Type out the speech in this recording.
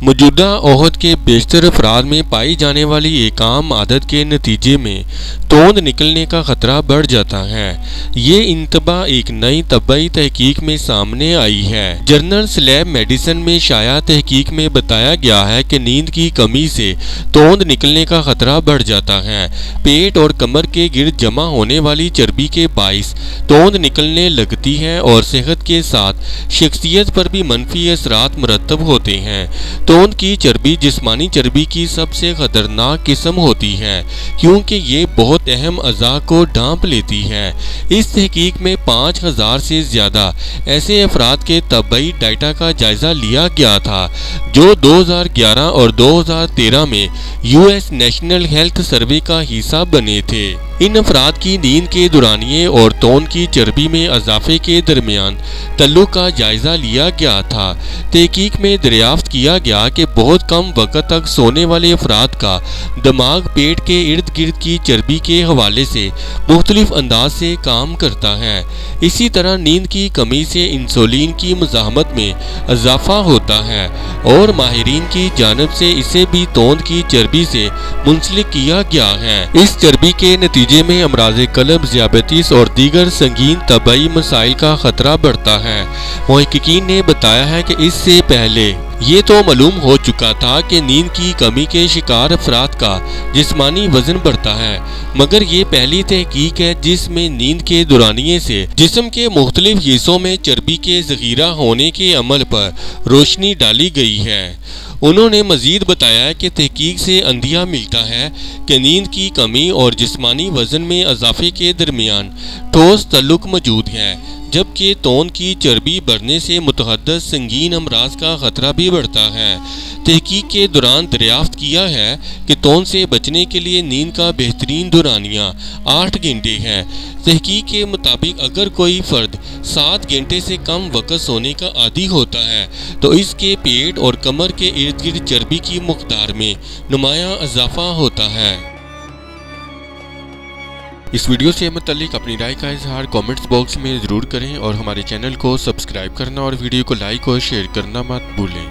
موجودہ عہد کے بیشتر افراد میں پائی جانے والی ایک عام عادت کے نتیجے میں توند نکلنے کا خطرہ بڑھ جاتا ہے۔ یہ انتباہ ایک نئی طبی تحقیق میں سامنے آئی ہے۔ جرنل سلیپ میڈیسن میں شائع تحقیق میں بتایا گیا ہے کہ نیند کی کمی سے توند نکلنے کا خطرہ بڑھ جاتا ہے۔ پیٹ اور کمر کے گرد جمع ہونے والی چربی کے باعث توند نکلنے لگتی ہے اور صحت کے ساتھ شخصیت پر بھی منفی اثرات مرتب ہوتے ہیں۔ توند کی چربی جسمانی چربی کی سب سے خطرناک قسم ہوتی ہے کیونکہ یہ بہت اہم اعضاء کو ڈھانپ لیتی ہے۔ اس تحقیق میں 5000 سے زیادہ ایسے افراد کے طبی ڈیٹا کا جائزہ لیا گیا تھا جو 2011 اور 2013 میں US نیشنل ہیلتھ سروے کا حصہ بنے تھے۔ ان افراد کی نیند کے دورانیے اور توند کی چربی میں اضافے کے درمیان تعلق کا جائزہ لیا گیا تھا۔ تحقیق میں دریافت کیا گیا کہ بہت کم وقت تک سونے والے افراد کا دماغ پیٹ کے ارد گرد کی چربی کے حوالے سے مختلف انداز سے کام کرتا ہے۔ اسی طرح نیند کی کمی سے انسولین کی مزاحمت میں اضافہ ہوتا ہے اور ماہرین کی جانب سے اسے بھی توند کی چربی سے منسلک کیا گیا ہے۔ اس چربی کے نتیجے میں امراض قلب، ذیابیطس اور دیگر سنگین طبی مسائل کا خطرہ بڑھتا ہے۔ محققین نے بتایا ہے کہ اس سے پہلے یہ تو معلوم ہو چکا تھا کہ نیند کی کمی کے شکار افراد کا جسمانی وزن بڑھتا ہے، مگر یہ پہلی تحقیق ہے جس میں نیند کے دورانیے سے جسم کے مختلف حصوں میں چربی کے ذخیرہ ہونے کے عمل پر روشنی ڈالی گئی ہے۔ انہوں نے مزید بتایا کہ تحقیق سے اندیہ ملتا ہے کہ نیند کی کمی اور جسمانی وزن میں اضافے کے درمیان ٹھوس تعلق موجود ہے، جبکہ توند کی چربی بڑھنے سے متعدد سنگین امراض کا خطرہ بھی بڑھتا ہے۔ تحقیق کے دوران دریافت کیا ہے کہ توند سے بچنے کے لیے نیند کا بہترین دورانیہ 8 گھنٹے ہے۔ تحقیق کے مطابق اگر کوئی فرد 7 گھنٹے سے کم وقت سونے کا عادی ہوتا ہے تو اس کے پیٹ اور کمر کے ارد گرد چربی کی مقدار میں نمایاں اضافہ ہوتا ہے۔ اس ویڈیو سے متعلق اپنی رائے کا اظہار کامنٹس باکس میں ضرور کریں اور ہمارے چینل کو سبسکرائب کرنا اور ویڈیو کو لائک اور شیئر کرنا مت بھولیں۔